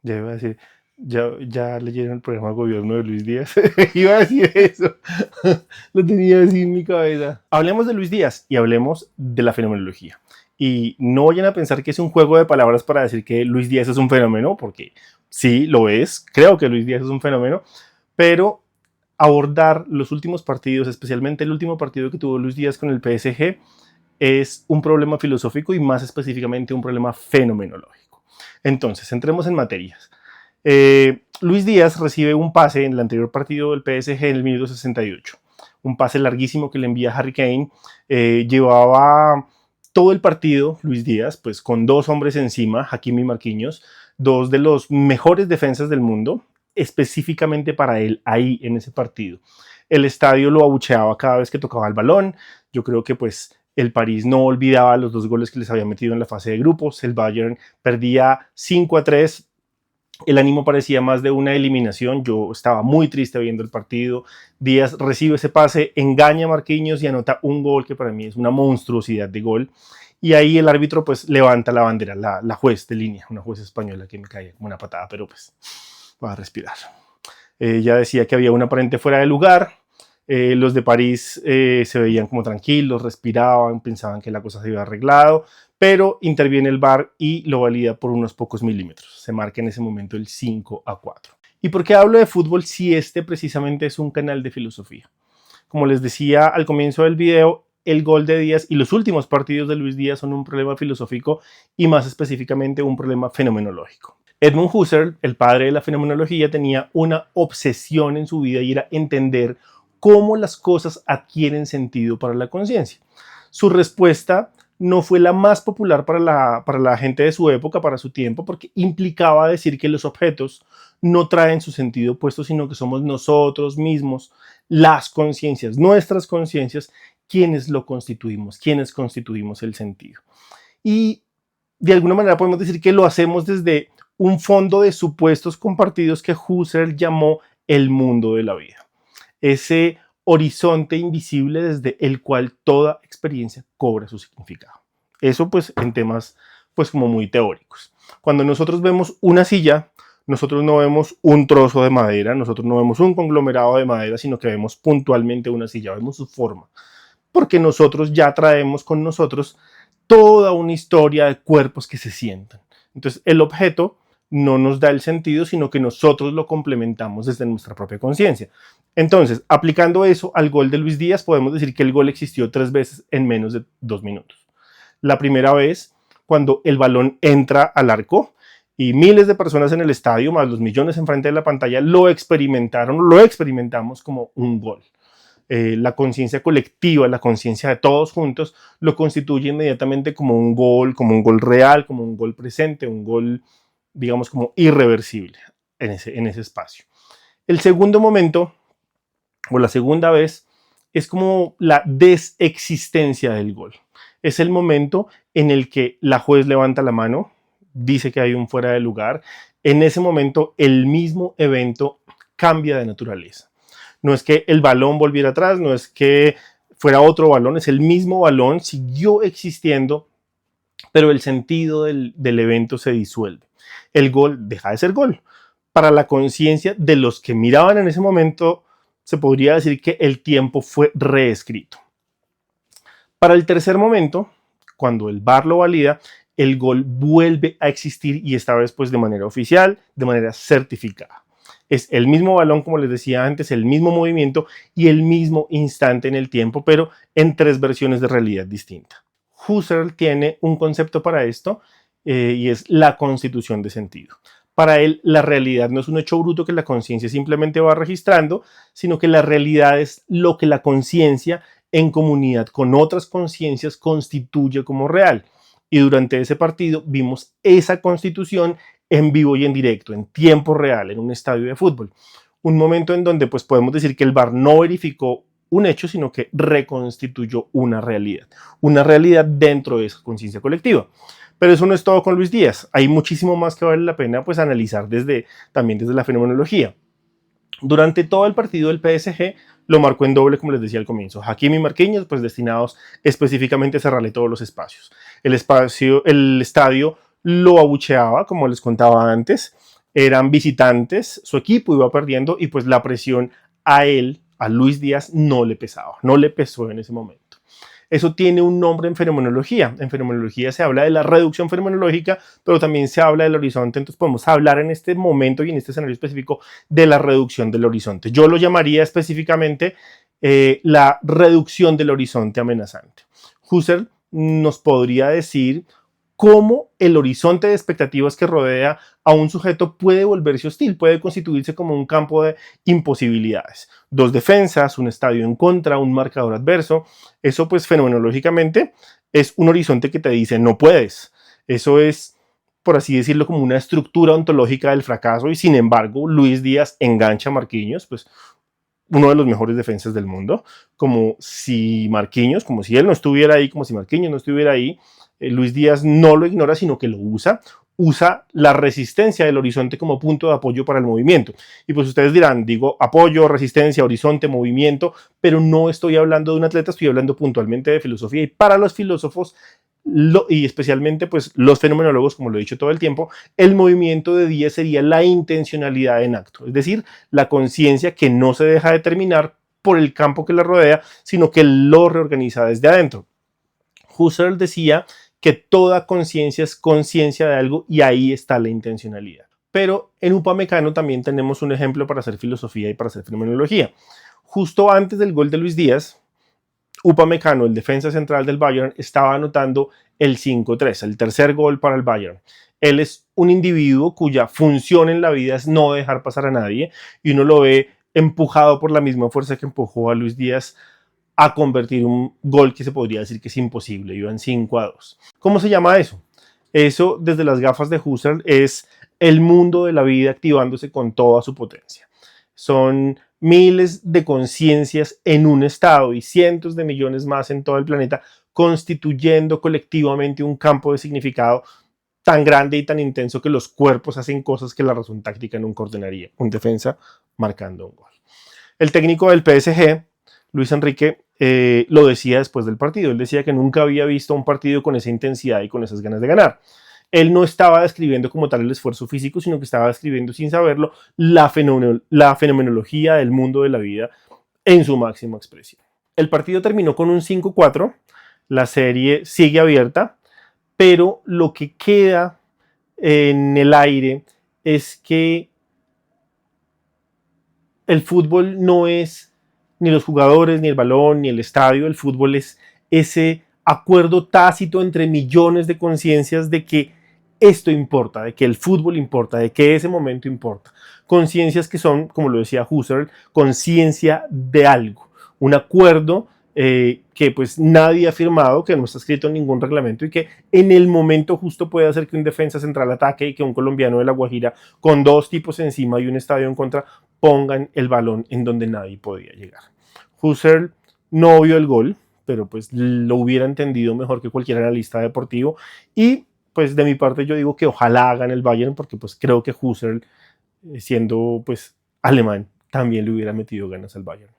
Ya iba a decir, ya leyeron el programa de gobierno de Luis Díaz. Iba a decir eso. Lo tenía así en mi cabeza. Hablemos de Luis Díaz y hablemos de la fenomenología. Y no vayan a pensar que es un juego de palabras para decir que Luis Díaz es un fenómeno, porque sí, lo es. Creo que Luis Díaz es un fenómeno, pero abordar los últimos partidos, especialmente el último partido que tuvo Luis Díaz con el PSG, es un problema filosófico y más específicamente un problema fenomenológico. Entonces, entremos en materias. Luis Díaz recibe un pase en el anterior partido del PSG en el minuto 68. Un pase larguísimo que le envía Harry Kane. Llevaba todo el partido Luis Díaz, pues con dos hombres encima, Hakimi y Marquinhos, dos de los mejores defensas del mundo, específicamente para él ahí en ese partido. El estadio lo abucheaba cada vez que tocaba el balón. Yo creo que pues el París no olvidaba los dos goles que les había metido en la fase de grupos. El Bayern perdía 5-3. El ánimo parecía más de una eliminación. Yo estaba muy triste viendo el partido. Díaz recibe ese pase, engaña a Marquinhos y anota un gol que para mí es una monstruosidad de gol. Y ahí el árbitro pues levanta la bandera, la juez de línea, una juez española que me caía como una patada, pero pues va a respirar. Ya decía que había un aparente fuera de lugar. Los de París se veían como tranquilos, respiraban, pensaban que la cosa se había arreglado, pero interviene el VAR y lo valida por unos pocos milímetros. Se marca en ese momento el 5-4. ¿Y por qué hablo de fútbol si este precisamente es un canal de filosofía? Como les decía al comienzo del video, el gol de Díaz y los últimos partidos de Luis Díaz son un problema filosófico y más específicamente un problema fenomenológico. Edmund Husserl, el padre de la fenomenología, tenía una obsesión en su vida y era entender cómo las cosas adquieren sentido para la conciencia. Su respuesta no fue la más popular para la gente de su época, para su tiempo, porque implicaba decir que los objetos no traen su sentido opuesto, sino que somos nosotros mismos, las conciencias, nuestras conciencias, quienes lo constituimos, quienes constituimos el sentido. Y de alguna manera podemos decir que lo hacemos desde un fondo de supuestos compartidos que Husserl llamó el mundo de la vida. Ese horizonte invisible desde el cual toda experiencia cobra su significado. Eso pues en temas pues como muy teóricos. Cuando nosotros vemos una silla, nosotros no vemos un trozo de madera, nosotros no vemos un conglomerado de madera, sino que vemos puntualmente una silla, vemos su forma, porque nosotros ya traemos con nosotros toda una historia de cuerpos que se sientan. Entonces el objeto no nos da el sentido, sino que nosotros lo complementamos desde nuestra propia conciencia. Entonces, aplicando eso al gol de Luis Díaz, podemos decir que el gol existió 3 veces en menos de 2 minutos. La primera vez, cuando el balón entra al arco y miles de personas en el estadio, más los millones enfrente de la pantalla, lo experimentamos como un gol. La conciencia colectiva, la conciencia de todos juntos, lo constituye inmediatamente como un gol real, como un gol presente, un gol, digamos, como irreversible en ese espacio. El segundo momento, o la segunda vez, es como la desexistencia del gol. Es el momento en el que la juez levanta la mano, dice que hay un fuera de lugar. En ese momento, el mismo evento cambia de naturaleza. No es que el balón volviera atrás, no es que fuera otro balón, es el mismo balón, siguió existiendo, pero el sentido del evento se disuelve. El gol deja de ser gol. Para la conciencia de los que miraban en ese momento, se podría decir que el tiempo fue reescrito. Para el tercer momento, cuando el VAR lo valida, el gol vuelve a existir y esta vez pues de manera oficial, de manera certificada. Es el mismo balón, como les decía antes, el mismo movimiento y el mismo instante en el tiempo, pero en 3 versiones de realidad distinta. Husserl tiene un concepto para esto y es la constitución de sentido. Para él, la realidad no es un hecho bruto que la conciencia simplemente va registrando, sino que la realidad es lo que la conciencia en comunidad con otras conciencias constituye como real. Y durante ese partido vimos esa constitución en vivo y en directo, en tiempo real, en un estadio de fútbol. Un momento en donde pues podemos decir que el VAR no verificó un hecho, sino que reconstituyó una realidad dentro de esa conciencia colectiva. Pero eso no es todo con Luis Díaz. Hay muchísimo más que vale la pena pues analizar también desde la fenomenología. Durante todo el partido del PSG lo marcó en doble, como les decía al comienzo. Hakimi y Marquinhos, pues destinados específicamente a cerrarle todos los espacios. El estadio lo abucheaba, como les contaba antes. eran visitantes, su equipo iba perdiendo y pues la presión a él, a Luis Díaz, no le pesaba, no le pesó en ese momento. Eso tiene un nombre en fenomenología. En fenomenología se habla de la reducción fenomenológica, pero también se habla del horizonte. Entonces podemos hablar en este momento y en este escenario específico de la reducción del horizonte. Yo lo llamaría específicamente la reducción del horizonte amenazante. Husserl nos podría decir cómo el horizonte de expectativas que rodea a un sujeto puede volverse hostil, puede constituirse como un campo de imposibilidades. Dos defensas, un estadio en contra, un marcador adverso. Eso pues fenomenológicamente es un horizonte que te dice no puedes. Eso es, por así decirlo, como una estructura ontológica del fracaso y sin embargo Luis Díaz engancha a Marquinhos, pues uno de los mejores defensas del mundo, como si Marquinhos, como si él no estuviera ahí, como si Marquinhos no estuviera ahí, Luis Díaz no lo ignora, sino que lo usa la resistencia del horizonte como punto de apoyo para el movimiento. Y pues ustedes dirán, digo apoyo, resistencia, horizonte, movimiento, pero no estoy hablando de un atleta, estoy hablando puntualmente de filosofía. Y para los filósofos, y especialmente pues los fenomenólogos, como lo he dicho todo el tiempo, el movimiento de Díaz sería la intencionalidad en acto, es decir, la conciencia que no se deja determinar por el campo que la rodea, sino que lo reorganiza desde adentro. Husserl decía que toda conciencia es conciencia de algo y ahí está la intencionalidad. Pero en Upamecano también tenemos un ejemplo para hacer filosofía y para hacer fenomenología. Justo antes del gol de Luis Díaz, Upamecano, el defensa central del Bayern, estaba anotando el 5-3, el tercer gol para el Bayern. Él es un individuo cuya función en la vida es no dejar pasar a nadie y uno lo ve empujado por la misma fuerza que empujó a Luis Díaz a convertir un gol que se podría decir que es imposible. Iban 5-2. ¿Cómo se llama eso? Eso, desde las gafas de Husserl, es el mundo de la vida activándose con toda su potencia. Son miles de conciencias en un estado y cientos de millones más en todo el planeta, constituyendo colectivamente un campo de significado tan grande y tan intenso que los cuerpos hacen cosas que la razón táctica nunca ordenaría. Un defensa marcando un gol. El técnico del PSG, Luis Enrique, lo decía después del partido. Él decía que nunca había visto un partido con esa intensidad y con esas ganas de ganar. Él no estaba describiendo como tal el esfuerzo físico, sino que estaba describiendo sin saberlo la fenomenología del mundo de la vida en su máxima expresión. El partido terminó con un 5-4, la serie sigue abierta, pero lo que queda en el aire es que el fútbol no es ni los jugadores, ni el balón, ni el estadio. El fútbol es ese acuerdo tácito entre millones de conciencias de que esto importa, de que el fútbol importa, de que ese momento importa. Conciencias que son, como lo decía Husserl, conciencia de algo. Un acuerdo que pues nadie ha firmado, que no está escrito en ningún reglamento y que en el momento justo puede hacer que un defensa central ataque y que un colombiano de La Guajira con dos tipos encima y un estadio en contra pongan el balón en donde nadie podía llegar. Husserl no vio el gol, pero pues lo hubiera entendido mejor que cualquier analista deportivo y pues de mi parte yo digo que ojalá hagan el Bayern porque pues creo que Husserl siendo pues alemán también le hubiera metido ganas al Bayern.